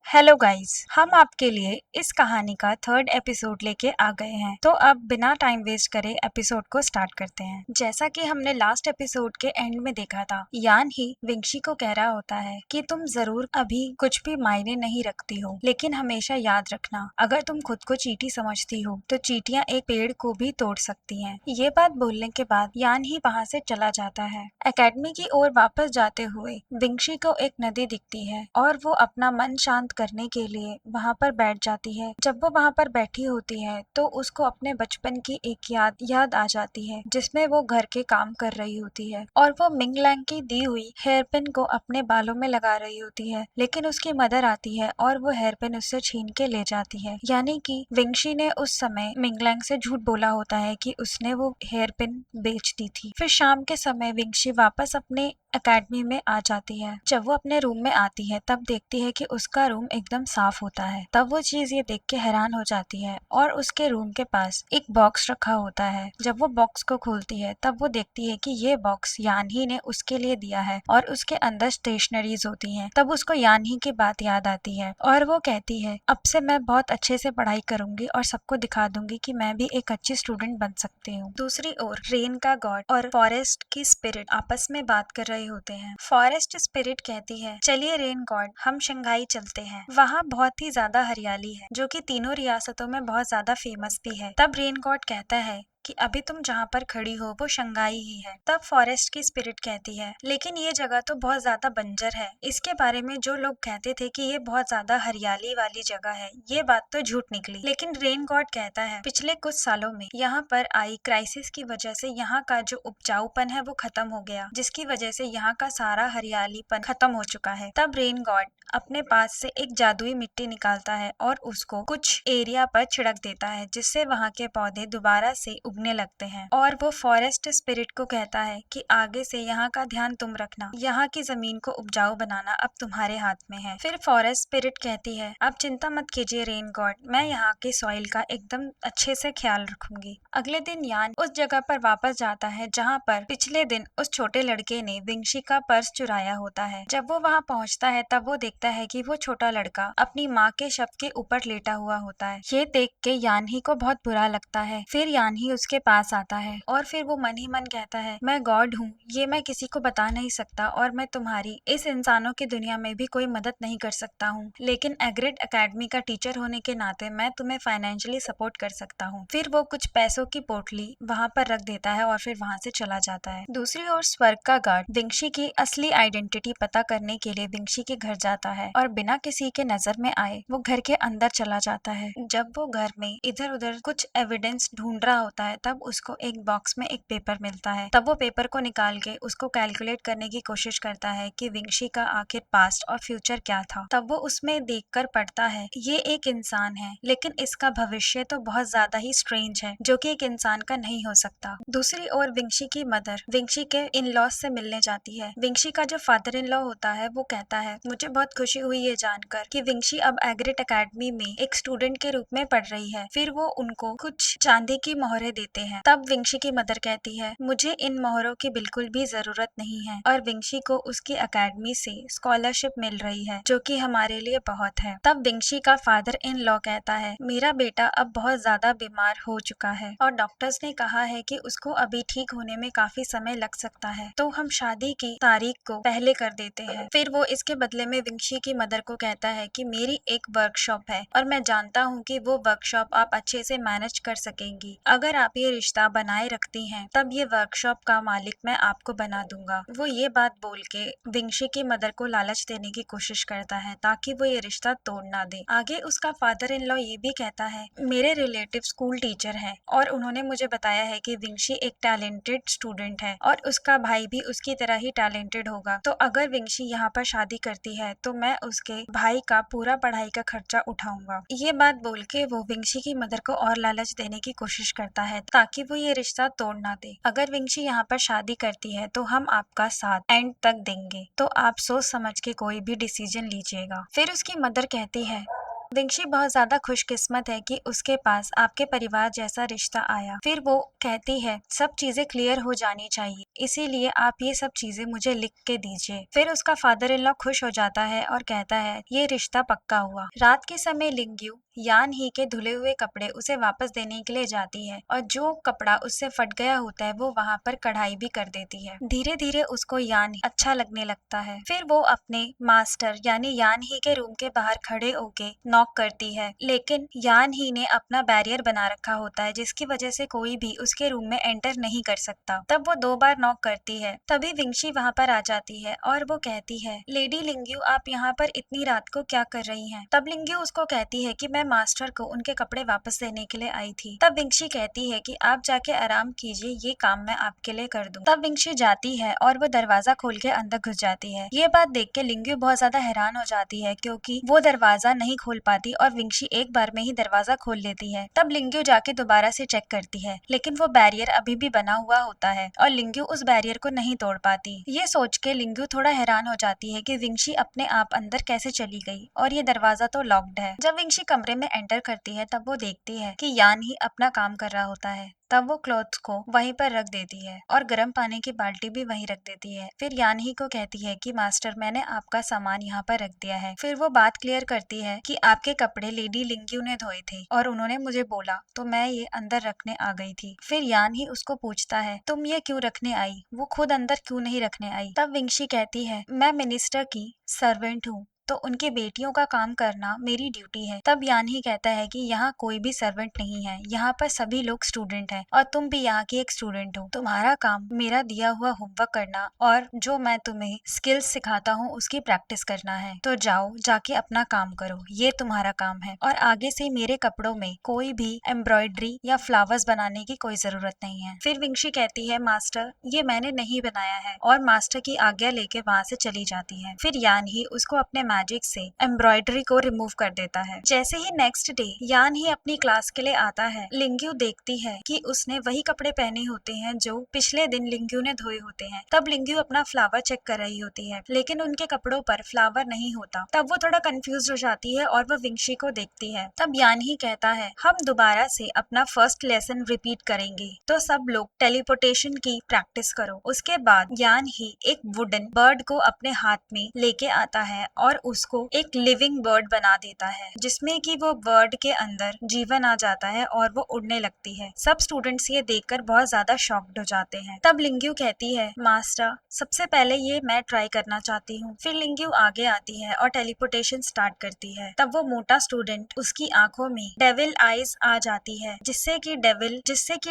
Hello guys, हम आपके लिए इस कहानी का थर्ड एपिसोड लेके आ गए हैं। तो अब बिना टाइम वेस्ट करे एपिसोड को स्टार्ट करते हैं। जैसा कि हमने लास्ट एपिसोड के एंड में देखा था, यान ही विंशी को कह रहा होता है कि तुम जरूर अभी कुछ भी मायने नहीं रखती हो, लेकिन हमेशा याद रखना, अगर तुम खुद को चींटी समझती हो तो चींटियां एक पेड़ को भी तोड़ सकती हैं। ये बात बोलने के बाद यान ही वहाँ से चला जाता है। एकेडमी की ओर वापस जाते हुए विंशी को एक नदी दिखती है और वो अपना मन शांत करने के लिए वहाँ पर बैठ जाती है। जब वो वहाँ पर बैठी होती है तो उसको अपने बचपन की एक याद आ जाती है, जिसमें वो घर के काम कर रही होती है और वो मिंग लैंग की दी हुई हेयर पिन को अपने बालों में लगा रही होती है। लेकिन उसकी मदर आती है और वो हेयर पिन उससे छीन के ले जाती है। यानी कि विंशी ने उस समय मिंग लैंग से झूठ बोला होता है कि उसने वो हेयर पिन बेच दी थी। फिर शाम के समय विंशी वापस अपने एकेडमी में आ जाती है। जब वो अपने रूम में आती है तब देखती है कि उसका रूम एकदम साफ होता है। तब वो चीज ये देख के हैरान हो जाती है और उसके रूम के पास एक बॉक्स रखा होता है। जब वो बॉक्स को खोलती है तब वो देखती है कि ये बॉक्स यानही ने उसके लिए दिया है और उसके अंदर स्टेशनरीज होती हैं। तब उसको यानही की बात याद आती है और वो कहती है, अब से मैं बहुत अच्छे से पढ़ाई करूंगी और सबको दिखा दूंगी कि मैं भी एक अच्छी स्टूडेंट बन सकती हूँ। दूसरी ओर रेन का गॉड और फॉरेस्ट की स्पिरिट आपस में बात कर रहे होते हैं। फॉरेस्ट स्पिरिट कहती है, चलिए रेन गॉड, हम शंघाई चलते हैं, वहाँ बहुत ही ज्यादा हरियाली है जो कि तीनों रियासतों में बहुत ज्यादा फेमस भी है। तब रेन गॉड कहता है कि अभी तुम जहाँ पर खड़ी हो वो शंघाई ही है। तब फॉरेस्ट की स्पिरिट कहती है, लेकिन ये जगह तो बहुत ज्यादा बंजर है, इसके बारे में जो लोग कहते थे कि ये बहुत ज्यादा हरियाली वाली जगह है, ये बात तो झूठ निकली। लेकिन रेन गॉड कहता है, पिछले कुछ सालों में यहाँ पर आई क्राइसिस की वजह से यहाँ का जो उपजाऊपन है वो खत्म हो गया, जिसकी वजह से यहाँ का सारा हरियालीपन खत्म हो चुका है। तब रेन गॉड अपने पास से एक जादुई मिट्टी निकालता है और उसको कुछ एरिया पर छिड़क देता है, जिससे वहाँ के पौधे दोबारा से उगने लगते हैं। और वो फॉरेस्ट स्पिरिट को कहता है कि आगे से यहाँ का ध्यान तुम रखना, यहाँ की जमीन को उपजाऊ बनाना अब तुम्हारे हाथ में है। फिर फॉरेस्ट स्पिरिट कहती है, अब चिंता मत कीजिए रेन गॉड, मैं यहाँ की सॉइल का एकदम अच्छे से ख्याल रखूंगी। अगले दिन यान उस जगह पर वापस जाता है जहाँ पर पिछले दिन उस छोटे लड़के ने विंशी का पर्स चुराया होता है। जब वो वहाँ पहुँचता है तब वो देखता है कि वो छोटा लड़का अपनी माँ के शव के ऊपर लेटा हुआ होता है। ये देख के यानही को बहुत बुरा लगता है। फिर यानही उसके पास आता है और फिर वो मन ही मन कहता है, मैं गॉड हूँ, ये मैं किसी को बता नहीं सकता और मैं तुम्हारी इस इंसानों की दुनिया में भी कोई मदद नहीं कर सकता हूँ, लेकिन एग्रेड एकेडमी का टीचर होने के नाते मैं तुम्हें फाइनेंशियली सपोर्ट कर सकता हूँ। फिर वो कुछ पैसों की पोटली वहाँ पर रख देता है और फिर वहाँ से चला जाता है। दूसरी ओर स्वर्ग का गार्ड विंशी की असली आइडेंटिटी पता करने के लिए विंशी के घर जाता है और बिना किसी के नजर में आए वो घर के अंदर चला जाता है। जब वो घर में इधर उधर कुछ एविडेंस ढूंढ रहा होता है तब उसको एक बॉक्स में एक पेपर मिलता है। तब वो पेपर को निकाल के उसको कैलकुलेट करने की कोशिश करता है कि विंशी का आखिर पास्ट और फ्यूचर क्या था। तब वो उसमें देखकर पढ़ता है, ये एक इंसान है लेकिन इसका भविष्य तो बहुत ज्यादा ही स्ट्रेंज है, जो कि एक इंसान का नहीं हो सकता। दूसरी ओर विंशी की मदर विंशी के इन लॉज से मिलने जाती है। विंशी का जो फादर इन लॉ होता है वो कहता है, मुझे बहुत खुशी हुई ये जानकर कि विंशी अब एग्रेट एकेडमी में एक स्टूडेंट के रूप में पढ़ रही है। फिर वो उनको कुछ चांदी की मोहरें देते हैं। तब विंशी की मदर कहती है, मुझे इन मोहरों की बिल्कुल भी जरूरत नहीं है और विंशी को उसकी एकेडमी से स्कॉलरशिप मिल रही है, जो कि हमारे लिए बहुत है। तब विंशी का फादर इन लॉ कहता है, मेरा बेटा अब बहुत ज्यादा बीमार हो चुका है और डॉक्टर्स ने कहा है कि उसको अभी ठीक होने में काफी समय लग सकता है, तो हम शादी की तारीख को पहले कर देते हैं। फिर वो इसके बदले में विंशी की मदर को कहता है कि मेरी एक वर्कशॉप है और मैं जानता हूँ कि वो वर्कशॉप आप अच्छे से मैनेज कर सकेंगी। अगर आप ये रिश्ता बनाए रखती हैं तब ये वर्कशॉप का मालिक मैं आपको बना दूंगा। वो ये बात बोल के विंशी की मदर को लालच देने की कोशिश करता है ताकि वो ये रिश्ता तोड़ ना दे। आगे उसका फादर इन लॉ ये भी कहता है, मेरे रिलेटिव स्कूल टीचर हैं और उन्होंने मुझे बताया है कि विंशी एक टैलेंटेड स्टूडेंट है और उसका भाई भी उसकी तरह ही टैलेंटेड होगा, तो अगर विंशी यहाँ पर शादी करती है तो मैं उसके भाई का पूरा पढ़ाई का खर्चा उठाऊंगा। ये बात बोल के वो विंशी की मदर को और लालच देने की कोशिश करता है ताकि वो ये रिश्ता तोड़ ना दे। अगर विंशी यहाँ पर शादी करती है तो हम आपका साथ एंड तक देंगे, तो आप सोच समझ के कोई भी डिसीजन लीजिएगा। फिर उसकी मदर कहती है, विंशी बहुत ज्यादा खुशकिस्मत है कि उसके पास आपके परिवार जैसा रिश्ता आया। फिर वो कहती है सब चीजें क्लियर हो जानी चाहिए, इसीलिए आप ये सब चीजें मुझे लिख के दीजिए। फिर उसका फादर इन लॉ खुश हो जाता है और कहता है ये रिश्ता पक्का हुआ। रात के समय लिंग्यू यान ही के धुले हुए कपड़े उसे वापस देने के लिए जाती है और जो कपड़ा उससे फट गया होता है वो वहाँ पर कढ़ाई भी कर देती है। धीरे धीरे उसको यान ही अच्छा लगने लगता है। फिर वो अपने मास्टर यानी यान ही के रूम के बाहर खड़े होके नॉक करती है, लेकिन यान ही ने अपना बैरियर बना रखा होता है जिसकी वजह से कोई भी उसके रूम में एंटर नहीं कर सकता। तब वो 2 बार नॉक करती है, तभी विंशी वहाँ पर आ जाती है और वो कहती है लेडी लिंग्यू आप यहाँ पर इतनी रात को क्या कर रही हैं? तब लिंग्यू उसको कहती है कि मैं मास्टर को उनके कपड़े वापस देने के लिए आई थी। तब विंशी कहती है कि आप जाके आराम कीजिए, ये काम मैं आपके लिए कर दूं। तब विंशी जाती है और वो दरवाजा खोल के अंदर घुस जाती है। ये बात देख के लिंग्यू बहुत ज्यादा हैरान हो जाती है क्योंकि वो दरवाजा नहीं खोल पाती और विंशी एक बार में ही दरवाजा खोल लेती है। तब लिंग्यू जाके दोबारा से चेक करती है, लेकिन वो बैरियर अभी भी बना हुआ होता है और लिंग्यू उस बैरियर को नहीं तोड़ पाती। ये सोच के लिंग्यू थोड़ा हैरान हो जाती है कि विंशी अपने आप अंदर कैसे चली गई और ये दरवाजा तो लॉक्ड है। जब विंशी कमरे में एंटर करती है तब वो देखती है कि यान ही अपना काम कर रहा होता है। तब वो क्लॉथ्स को वहीं पर रख देती है और गर्म पानी की बाल्टी भी वहीं रख देती है। फिर यान ही को कहती है कि मास्टर मैंने आपका सामान यहाँ पर रख दिया है। फिर वो बात क्लियर करती है कि आपके कपड़े लेडी लिंग्यू ने धोए थे और उन्होंने मुझे बोला तो मैं ये अंदर रखने आ गई थी। फिर यान ही उसको पूछता है तुम ये क्यों रखने आई, वो खुद अंदर क्यों नहीं रखने आई। तब विंशी कहती है मैं मिनिस्टर की सर्वेंट हूँ तो उनकी बेटियों का काम करना मेरी ड्यूटी है। तब यान ही कहता है कि यहाँ कोई भी सर्वेंट नहीं है, यहाँ पर सभी लोग स्टूडेंट हैं और तुम भी यहाँ की एक स्टूडेंट हो। तुम्हारा काम मेरा दिया हुआ होमवर्क करना और जो मैं तुम्हें स्किल्स सिखाता हूँ उसकी प्रैक्टिस करना है। तो जाओ जाके अपना काम करो, ये तुम्हारा काम है और आगे से मेरे कपड़ों में कोई भी एम्ब्रॉयडरी या फ्लावर्स बनाने की कोई जरूरत नहीं है। फिर विंशी कहती है मास्टर ये मैंने नहीं बनाया है और मास्टर की आज्ञा लेके वहाँ से चली जाती है। फिर यान ही उसको अपने मैजिक से एम्ब्रॉयडरी को रिमूव कर देता है। जैसे ही नेक्स्ट डे यान ही अपनी क्लास के लिए आता है, लिंग्यू देखती है कि उसने वही कपड़े पहने होते हैं जो पिछले दिन लिंग्यू ने धोए होते हैं। तब लिंग्यू अपना फ्लावर चेक कर रही होती है, लेकिन उनके कपड़ों पर फ्लावर नहीं होता। तब वो थोड़ा कंफ्यूज हो जाती है और वो विंशी को देखती है। तब यान ही कहता है हम दोबारा से अपना फर्स्ट लेसन रिपीट करेंगे, तो सब लोग टेलीपोर्टेशन की प्रैक्टिस करो। उसके बाद यान ही एक वुडन बर्ड को अपने हाथ में लेके आता है और उसको एक लिविंग बर्ड बना देता है, जिसमें कि वो बर्ड के अंदर जीवन आ जाता है और वो उड़ने लगती है। सब स्टूडेंट्स ये देखकर बहुत ज्यादा शॉक्ड हो जाते हैं। तब लिंग्यू कहती है मास्टर सबसे पहले ये मैं ट्राई करना चाहती हूँ। फिर लिंग्यू आगे आती है और टेलीपोर्टेशन स्टार्ट करती है। तब वो मोटा स्टूडेंट उसकी आंखों में डेविल आईज आ जाती है, जिससे कि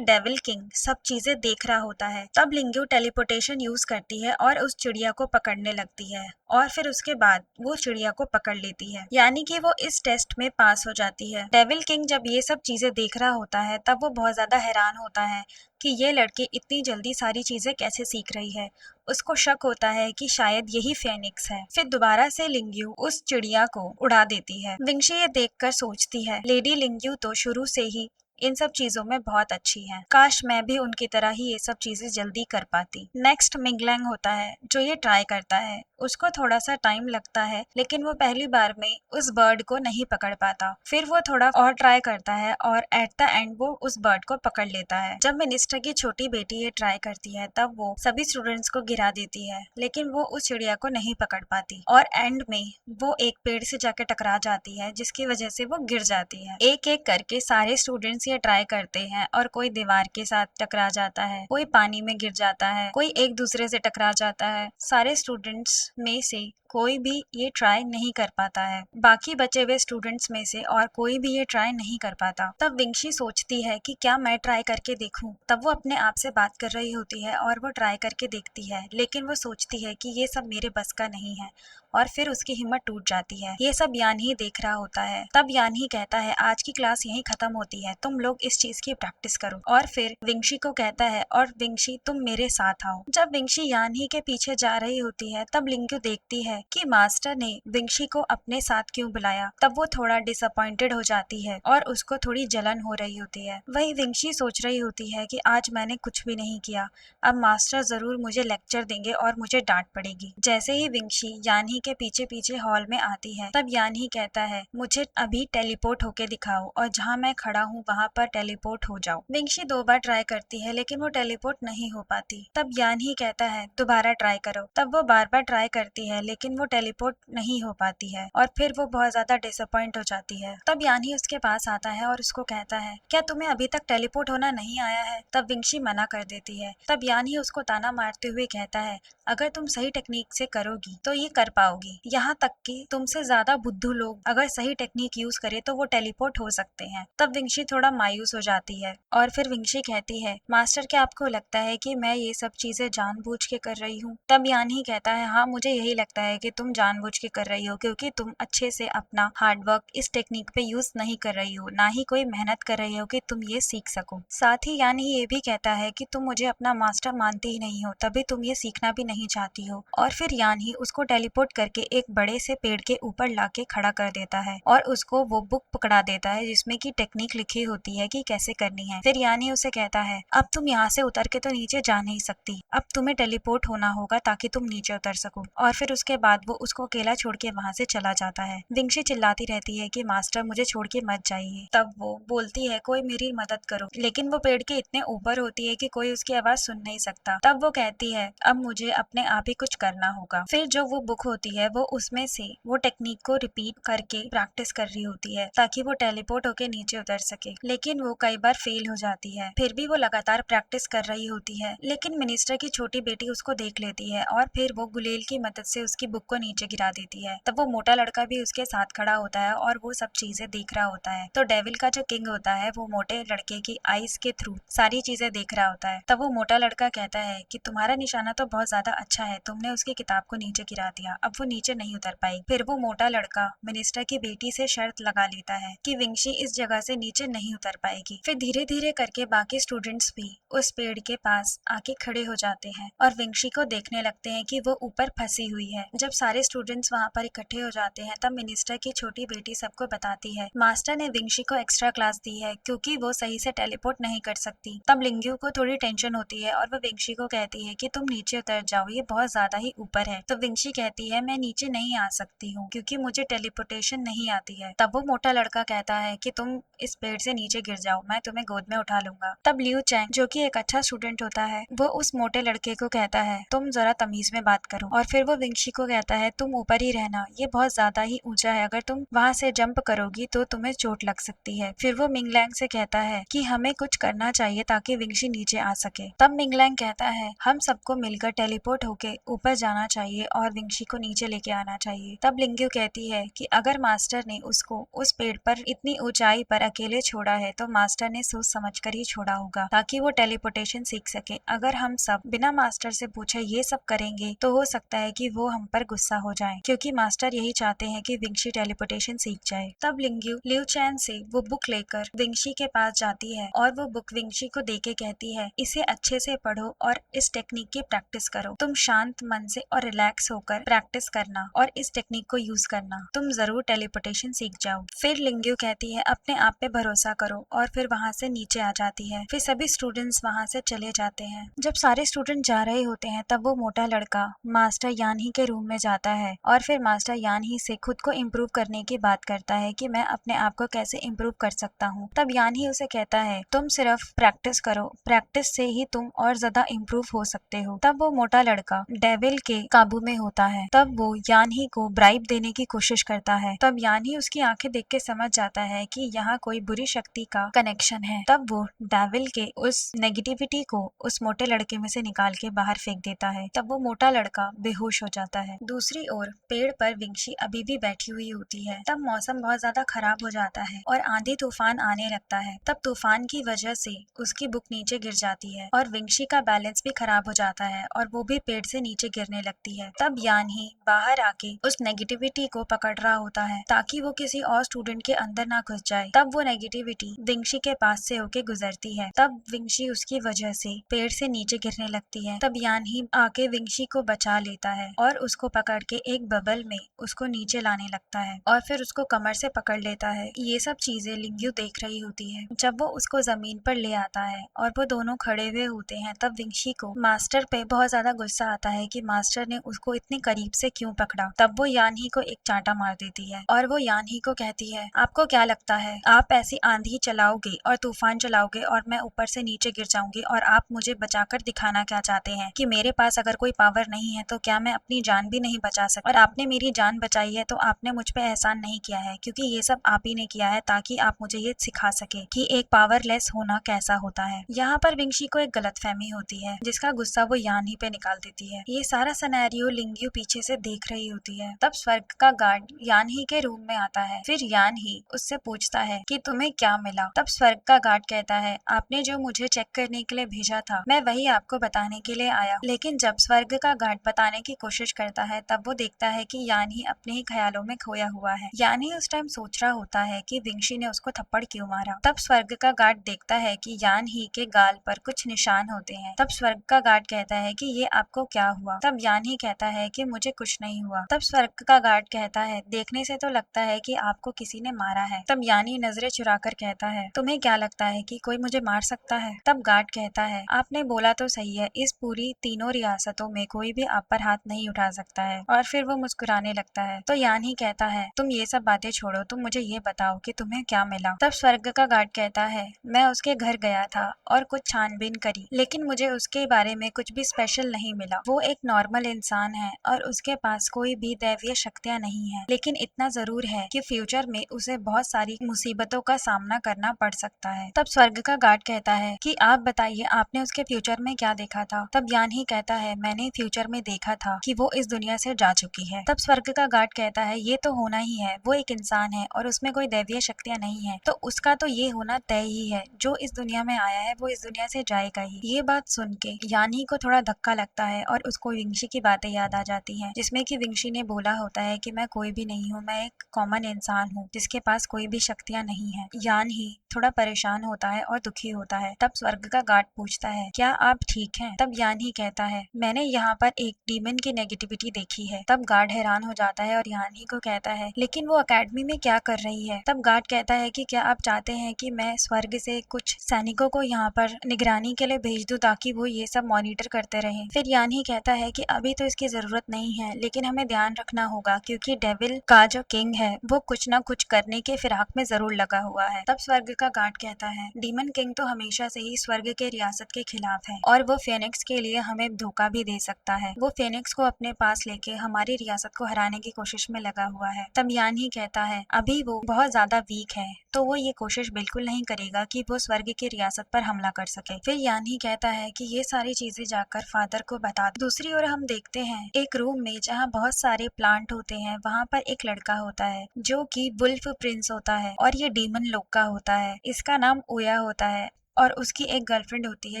डेविल किंग सब चीजें देख रहा होता है। तब लिंग्यू टेलीपोर्टेशन यूज करती है और उस चिड़िया को पकड़ने लगती है और फिर उसके बाद वो चिड़िया को पकड़ लेती है, यानी कि वो इस टेस्ट में पास हो जाती है। डेविल किंग जब ये सब चीजें देख रहा होता है तब वो बहुत ज्यादा हैरान होता है कि ये लड़की इतनी जल्दी सारी चीजें कैसे सीख रही है। उसको शक होता है कि शायद यही फेनिक्स है। फिर दोबारा से लिंग्यू उस चिड़िया को उड़ा देती है। विंशी ये देखकर सोचती है लेडी लिंग्यू तो शुरू से ही इन सब चीजों में बहुत अच्छी है, काश मैं भी उनकी तरह ही ये सब चीजें जल्दी कर पाती। नेक्स्ट मिंगलैंग होता है जो ये ट्राई करता है। उसको थोड़ा सा टाइम लगता है, लेकिन वो पहली बार में उस बर्ड को नहीं पकड़ पाता। फिर वो थोड़ा और ट्राई करता है और एट द एंड वो उस बर्ड को पकड़ लेता है। जब मिनिस्टर की छोटी बेटी ये ट्राई करती है तब वो सभी स्टूडेंट्स को गिरा देती है, लेकिन वो उस चिड़िया को नहीं पकड़ पाती और एंड में वो एक पेड़ से जाकर टकरा जाती है, जिसकी वजह से वो गिर जाती है। एक एक करके सारे स्टूडेंट्स ये ट्राई करते हैं और कोई दीवार के साथ टकरा जाता है, कोई पानी में गिर जाता है, कोई एक दूसरे से टकरा जाता है। सारे स्टूडेंट्स में से कोई भी ये ट्राई नहीं कर पाता है, बाकी बचे हुए स्टूडेंट्स में से और कोई भी ये ट्राई नहीं कर पाता। तब विंशी सोचती है कि क्या मैं ट्राई करके देखूं। तब वो अपने आप से बात कर रही होती है और वो ट्राई करके देखती है, लेकिन वो सोचती है कि ये सब मेरे बस का नहीं है और फिर उसकी हिम्मत टूट जाती है। ये सब यान ही देख रहा होता है। तब यान ही कहता है आज की क्लास यहीं खत्म होती है, तुम लोग इस चीज की प्रैक्टिस करो। और फिर विंशी को कहता है और विंशी तुम मेरे साथ आओ। जब विंशी यान ही के पीछे जा रही होती है तब लिंग्यू देखती है कि मास्टर ने विंशी को अपने साथ क्यों बुलाया। तब वो थोड़ा डिसअपॉइंटेड हो जाती है और उसको थोड़ी जलन हो रही होती है। वही विंशी सोच रही होती है कि आज मैंने कुछ भी नहीं किया, अब मास्टर जरूर मुझे लेक्चर देंगे और मुझे डांट पड़ेगी। जैसे ही विंशी यानही के पीछे पीछे हॉल में आती है, तब यानही कहता है मुझे अभी टेलीपोर्ट होके दिखाओ और जहाँ मैं खड़ा हूँ वहाँ पर टेलीपोर्ट हो जाओ। विंशी 2 बार ट्राई करती है लेकिन वो टेलीपोर्ट नहीं हो पाती। तब यानही कहता है दोबारा ट्राई करो। तब वो बार बार ट्राई करती है लेकिन वो टेलीपोर्ट नहीं हो पाती है और फिर वो बहुत ज्यादा डिसअपॉइंट हो जाती है। तब यानही उसके पास आता है और उसको कहता है क्या तुम्हें अभी तक टेलीपोर्ट होना नहीं आया है। तब विंशी मना कर देती है। तब यानही उसको ताना मारते हुए कहता है अगर तुम सही टेक्निक से करोगी तो ये कर पाओगी, यहाँ तक कि तुमसे ज्यादा बुद्धू लोग अगर सही टेक्निक यूज करे तो वो टेलीपोर्ट हो सकते हैं। तब विंशी थोड़ा मायूस हो जाती है और फिर विंशी कहती है मास्टर क्या आपको लगता है कि मैं ये सब चीजें जानबूझ के कर रही हूँ। तब यानही कहता है हाँ मुझे यही लगता है कि तुम जानबूझ के कर रही हो, क्योंकि तुम अच्छे से अपना हार्डवर्क इस टेक्निक पे यूज नहीं कर रही हो, ना ही कोई मेहनत कर रही हो कि तुम ये सीख सको। साथ ही यानही ये भी कहता है कि तुम मुझे अपना मास्टर मानती ही नहीं हो, तभी तुम ये सीखना भी नहीं चाहती हो। और फिर यानही उसको टेलीपोर्ट करके एक बड़े से पेड़ के ऊपर लाके खड़ा कर देता है और उसको वो बुक पकड़ा देता है जिसमें की टेक्निक लिखी होती है कि कैसे करनी है। फिर यानी उसे कहता है अब तुम यहाँ से उतर के तो नीचे जा नहीं सकती, अब तुम्हें टेलीपोर्ट होना होगा ताकि तुम नीचे उतर सको। और फिर उसके बाद वो उसको अकेला छोड़ के वहाँ से चला जाता है। विंशी चिल्लाती रहती है कि मास्टर मुझे छोड़ के मत जाइए। तब वो बोलती है कोई मेरी मदद करो, लेकिन वो पेड़ के इतने ऊपर होती है कि कोई उसकी आवाज सुन नहीं सकता। तब वो कहती है अब मुझे अपने आप ही कुछ करना होगा। फिर जो वो बुक होती है वो उसमें से वो टेक्निक को रिपीट करके प्रैक्टिस कर रही होती है ताकि वो टेलीपोर्ट होके नीचे उतर सके, लेकिन वो कई बार फेल हो जाती है। फिर भी वो लगातार प्रैक्टिस कर रही होती है, लेकिन मिनिस्टर की छोटी बेटी उसको देख लेती है और फिर वो गुलेल की मदद से उसकी बुक को नीचे गिरा देती है। तब वो मोटा लड़का भी उसके साथ खड़ा होता है और वो सब चीजें देख रहा होता है। तो डेविल का जो किंग होता है वो मोटे लड़के की आईज के थ्रू सारी चीजें देख रहा होता है। तब वो मोटा लड़का कहता है कि तुम्हारा निशाना तो बहुत ज्यादा अच्छा है, तुमने उसकी किताब को नीचे गिरा दिया, अब वो नीचे नहीं उतर पाई। फिर वो मोटा लड़का मिनिस्टर की बेटी से शर्त लगा लेता है कि विंशी इस जगह से नीचे नहीं उतर पाएगी। फिर धीरे धीरे करके बाकी स्टूडेंट्स भी उस पेड़ के पास आके खड़े हो जाते हैं और विंशी को देखने लगते हैं कि वो ऊपर फंसी हुई है। जब सारे स्टूडेंट्स वहाँ पर इकट्ठे हो जाते हैं तब मिनिस्टर की छोटी बेटी सबको बताती है मास्टर ने विंशी को एक्स्ट्रा क्लास दी है क्योंकि वो सही से टेलीपोर्ट नहीं कर सकती। तब लिंग्यू को थोड़ी टेंशन होती है और वो विंशी को कहती है कि तुम नीचे उतर जाओ, ये बहुत ज्यादा ही ऊपर है। तो विंशी कहती है मैं नीचे नहीं आ सकती हूँ क्योंकि मुझे टेलीपोर्टेशन नहीं आती है। तब वो मोटा लड़का कहता है कि तुम इस पेड़ से नीचे गिर जाओ, मैं तुम्हें गोद में उठा लूंगा। तब लियू चैंग जो कि एक अच्छा स्टूडेंट होता है वो उस मोटे लड़के को कहता है तुम जरा तमीज में बात करो। और फिर वो विंशी को कहता है तुम ऊपर ही रहना, ये बहुत ज्यादा ही ऊंचा है, अगर तुम वहाँ से जंप करोगी तो तुम्हें चोट लग सकती है। फिर वो मिंगलैंग से कहता है कि हमें कुछ करना चाहिए ताकि विंशी नीचे आ सके। तब मिंगलैंग कहता है हम सबको मिलकर टेलीपोर्ट होके ऊपर जाना चाहिए और विंशी को नीचे लेके आना चाहिए। तब लिंग्यू कहती है कि अगर मास्टर ने उसको उस पेड़ पर इतनी ऊंचाई पर अकेले छोड़ा है तो मास्टर ने सोच समझ कर ही छोड़ा होगा ताकि वो टेलीपोर्टेशन सीख सके। अगर हम सब बिना मास्टर से पूछे ये सब करेंगे तो हो सकता है कि वो हम पर गुस्सा हो जाए, क्योंकि मास्टर यही चाहते हैं कि विंशी टेलीपोर्टेशन सीख जाए। तब लिंग्यू लियू चैन से वो बुक लेकर विंशी के पास जाती है और वो बुक विंशी को देके कहती है इसे अच्छे से पढ़ो और इस टेक्निक की प्रैक्टिस करो। तुम शांत मन से और रिलैक्स होकर प्रैक्टिस करना और इस टेक्निक को यूज करना, तुम जरूर टेलीपोर्टेशन सीख जाओ। फिर लिंग्यू कहती है अपने आप पे भरोसा करो और फिर वहाँ से नीचे आ जाती है। फिर सभी स्टूडेंट्स वहाँ से चले जाते हैं। जब सारे स्टूडेंट जा रहे होते हैं तब वो मोटा लड़का मास्टर यानही के रूम में जाता है और फिर मास्टर यानही से खुद को इम्प्रूव करने की बात करता है कि मैं अपने आप को कैसे इम्प्रूव कर सकता हूँ। तब यानही उसे कहता है तुम सिर्फ प्रैक्टिस करो, प्रैक्टिस से ही तुम और ज्यादा इम्प्रूव हो सकते हो। तब वो मोटा लड़का डेविल के काबू में होता है। तब वो यानही को ब्राइब देने की कोशिश करता है। तब यानही उसकी आंखें देख के समझ जाता है कि यहाँ कोई बुरी शक्ति का कनेक्शन है। तब वो डेविल के उस नेगेटिविटी को उस मोटे लड़के में से निकाल के बाहर फेंक देता है। तब वो मोटा लड़का बेहोश हो जाता है। दूसरी ओर पेड़ पर विंशी अभी भी बैठी हुई होती है। तब मौसम बहुत ज्यादा खराब हो जाता है और आंधी तूफान आने लगता है। तब तूफान की वजह से उसकी बुक नीचे गिर जाती है और विंशी का बैलेंस भी खराब हो जाता है और वो भी पेड़ से नीचे गिरने लगती है। तब यानही बाहर आके उस नेगेटिविटी को पकड़ रहा होता है ताकि वो किसी और स्टूडेंट के अंदर ना घुस जाए। तब वो नेगेटिविटी विंशी के पास से होके गुजरती है। तब विंशी उसकी वजह से पेड़ से नीचे गिरने लगती है। तब यानही आके विंशी को बचा लेता है और उसको उसको पकड़ के एक बबल में उसको नीचे लाने लगता है और फिर उसको कमर से पकड़ लेता है। ये सब चीजें लिंग्यू देख रही होती है। जब वो उसको जमीन पर ले आता है और वो दोनों खड़े हुए होते हैं, तब विंशी को मास्टर पे बहुत ज्यादा गुस्सा आता है कि मास्टर ने उसको इतनी करीब से क्यों पकड़ा। तब वो यान ही को एक चांटा मार देती है और वो यान ही को कहती है, आपको क्या लगता है आप ऐसी आंधी चलाओगे और तूफान चलाओगे और मैं ऊपर से नीचे गिर जाऊंगी और आप मुझे बचाकर दिखाना क्या चाहते हैं कि मेरे पास अगर कोई पावर नहीं है तो क्या मैं अपनी जान भी नहीं बचा सकती? और आपने मेरी जान बचाई है तो आपने मुझ पे एहसान नहीं किया है, क्योंकि ये सब आप ही ने किया है ताकि आप मुझे ये सिखा सके कि एक पावरलेस होना कैसा होता है। यहाँ पर विंशी को एक गलतफहमी होती है जिसका गुस्सा वो यान ही पे निकाल देती है। ये सारा सिनेरियो लिंग्यू पीछे से देख रही होती है। तब स्वर्ग का गार्ड यान ही के रूम में आता है। फिर यान ही उससे पूछता है कि तुम्हें क्या मिला। तब स्वर्ग का गार्ड कहता है, आपने जो मुझे चेक करने के लिए भेजा था मैं वही आपको बताने के लिए आया। लेकिन जब स्वर्ग का गार्ड बताने की कोशिश करता है तब वो देखता है कि यान ही अपने ही ख्यालों में खोया हुआ है। यान ही उस टाइम सोच रहा होता है कि विंशी ने उसको थप्पड़ क्यों मारा। तब स्वर्ग का गार्ड देखता है कि यान ही के गाल पर कुछ निशान होते हैं। तब स्वर्ग का गार्ड कहता है कि ये आपको क्या हुआ। तब यान ही कहता है कि मुझे कुछ नहीं हुआ। तब स्वर्ग का गार्ड कहता है, देखने से तो लगता है कि आपको किसी ने मारा है। तब यान ही नजरें चुरा कर कहता है, तुम्हें क्या लगता है कि कोई मुझे मार सकता है? तब गार्ड कहता है, आपने बोला तो सही है, इस पूरी तीनों रियासतों में कोई भी आप पर हाथ नहीं उठा सकता है। और फिर वो मुस्कुराने लगता है। तो यान ही कहता है, तुम ये सब बातें छोड़ो, तुम मुझे ये बताओ कि तुम्हें क्या मिला। तब स्वर्ग का गार्ड कहता है, मैं उसके घर गया था और कुछ छानबीन करी, लेकिन मुझे उसके बारे में कुछ भी स्पेशल नहीं मिला। वो एक नॉर्मल इंसान है और उसके पास कोई भी दैवीय शक्तियाँ नहीं है, लेकिन इतना जरूर है कि फ्यूचर में उसे बहुत सारी मुसीबतों का सामना करना पड़ सकता है। तब स्वर्ग का गार्ड कहता है कि आप बताइए, आपने उसके फ्यूचर में क्या देखा था। तब यान ही कहता है, मैंने फ्यूचर में देखा था कि वो इस दुनिया से जा चुकी है। तब स्वर्ग का गार्ड कहता है, ये तो होना ही है, वो एक इंसान है और उसमें कोई दैवीय शक्तियाँ नहीं है, तो उसका तो ये होना तय ही है, जो इस दुनिया में आया है वो इस दुनिया से जाएगा ही। ये बात सुन के यान ही को थोड़ा धक्का लगता है और उसको विंशी की बातें याद आ जाती है, जिसमें कि विंशी ने बोला होता है कि मैं कोई भी नहीं हूँ, मैं एक कॉमन इंसान हूँ जिसके पास कोई भी शक्तियाँ नहीं है। यान ही थोड़ा परेशान होता है और दुखी होता है। तब स्वर्ग का गार्ड पूछता है, क्या आप ठीक हैं? तब यान ही कहता है, मैंने यहाँ पर एक डीमन की नेगेटिविटी देखी है। तब गार्ड हैरान हो जाता है और यान ही को कहता है, लेकिन वो अकेडमी में क्या कर रही है? तब गार्ड कहता है कि क्या आप चाहते हैं कि मैं स्वर्ग से कुछ सैनिकों को यहाँ पर निगरानी के लिए भेज दूं ताकि वो ये सब मॉनिटर करते रहें? फिर यान ही कहता है कि अभी तो इसकी जरूरत नहीं है, लेकिन हमें ध्यान रखना होगा क्योंकि डेविल का जो किंग है वो कुछ ना कुछ करने के फिराक में जरूर लगा हुआ है। तब स्वर्ग का गार्ड कहता है, डीमन किंग तो हमेशा से ही स्वर्ग के रियासत के खिलाफ है और वो फेनिक्स के लिए हमें धोखा भी दे सकता है। वो फेनिक्स को अपने पास लेके हमारी रियासत को हराने की कोशिश में लगा हुआ है। तब यान ही कहता है, अभी वो बहुत ज्यादा वीक है तो वो ये कोशिश बिल्कुल नहीं करेगा कि वो स्वर्ग की रियासत पर हमला कर सके। फिर यान ही कहता है कि ये सारी चीजें जाकर फादर को बता दो। दूसरी ओर हम देखते हैं एक रूम में जहाँ बहुत सारे प्लांट होते हैं, वहाँ पर एक लड़का होता है जो कि वुल्फ प्रिंस होता है और ये डीमन लोक का होता है। इसका नाम ओया होता है और उसकी एक गर्लफ्रेंड होती है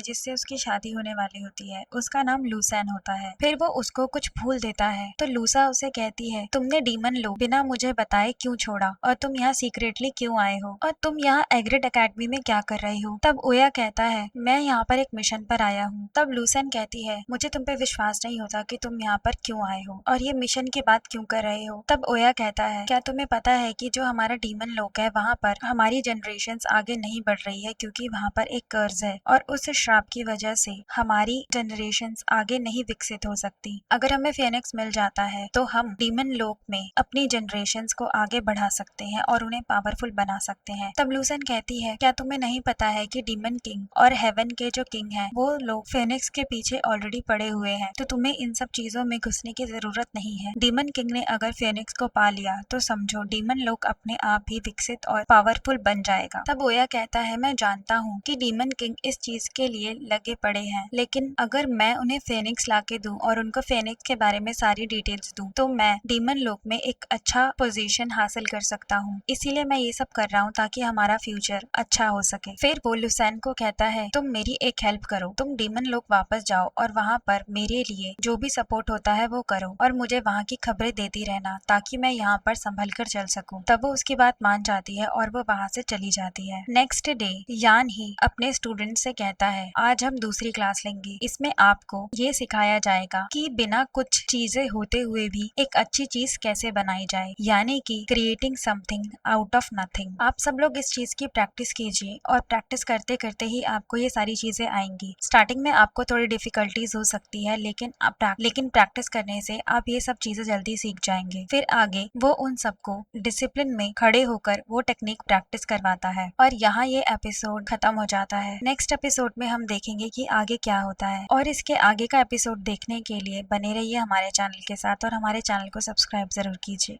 जिससे उसकी शादी होने वाली होती है, उसका नाम लूसैन होता है। फिर वो उसको कुछ फूल देता है तो लूसा उसे कहती है, तुमने डीमन लो बिना मुझे बताए क्यों छोड़ा और तुम यहाँ सीक्रेटली क्यों आए हो और तुम यहाँ एग्रेड एकेडमी में क्या कर रही हो? तब ओया कहता है, मैं यहाँ पर एक मिशन पर आया हूँ। तब लूसैन कहती है, मुझे तुम पे विश्वास नहीं होता कि तुम यहाँ पर क्यों आए हो और ये मिशन की बात क्यों कर रहे हो। तब ओया कहता है, क्या तुम्हें पता है कि जो हमारा डीमन लोक है वहाँ पर हमारी जनरेशन आगे नहीं बढ़ रही है क्योंकि वहाँ पर एक कर्ज है और उस श्राप की वजह से हमारी जनरेशन्स आगे नहीं विकसित हो सकती। अगर हमें फेनिक्स मिल जाता है तो हम डीमन लोक में अपनी जनरेशन्स को आगे बढ़ा सकते हैं और उन्हें पावरफुल बना सकते हैं। तब लूसन कहती है, क्या तुम्हें नहीं पता है कि डीमन किंग और हेवन के जो किंग हैं वो लोग फेनिक्स के पीछे ऑलरेडी पड़े हुए हैं, तो तुम्हें इन सब चीजों में घुसने की जरूरत नहीं है। डीमन किंग ने अगर फेनिक्स को पा लिया तो समझो डीमन लोक अपने आप ही विकसित और पावरफुल बन जाएगा। तब ओया कहता है, मैं जानता हूँ कि डीमन किंग इस चीज के लिए लगे पड़े हैं, लेकिन अगर मैं उन्हें फेनिक्स लाके दूं और उनको फेनिक्स के बारे में सारी डिटेल्स दूं तो मैं डीमन लोक में एक अच्छा पोजीशन हासिल कर सकता हूँ। इसीलिए मैं ये सब कर रहा हूँ ताकि हमारा फ्यूचर अच्छा हो सके। फिर वो लुसैन को कहता है, तुम मेरी एक हेल्प करो, तुम डीमन लोक वापस जाओ और वहाँ पर मेरे लिए जो भी सपोर्ट होता है वो करो और मुझे वहाँ की खबरें देती रहना ताकि मैं यहाँ पर संभल कर चल सकूँ। तब वो उसकी बात मान जाती है और वो वहाँ से चली जाती है। नेक्स्ट डे यान ही अपने स्टूडेंट से कहता है, आज हम दूसरी क्लास लेंगे, इसमें आपको ये सिखाया जाएगा कि बिना कुछ चीजें होते हुए भी एक अच्छी चीज कैसे बनाई जाए, यानी कि creating something out of nothing. आप सब लोग इस चीज की प्रैक्टिस कीजिए और प्रैक्टिस करते करते ही आपको ये सारी चीजें आएंगी। स्टार्टिंग में आपको थोड़ी डिफिकल्टीज हो सकती है, लेकिन प्रैक्टिस करने से आप ये सब चीजें जल्दी सीख जाएंगे। फिर आगे वो उन सबको डिसिप्लिन में खड़े होकर वो टेक्निक प्रैक्टिस करवाता है और यहाँ ये एपिसोड खत्म हो जाता है। नेक्स्ट एपिसोड में हम देखेंगे कि आगे क्या होता है, और इसके आगे का एपिसोड देखने के लिए बने रहिए हमारे चैनल के साथ और हमारे चैनल को सब्सक्राइब जरूर कीजिए।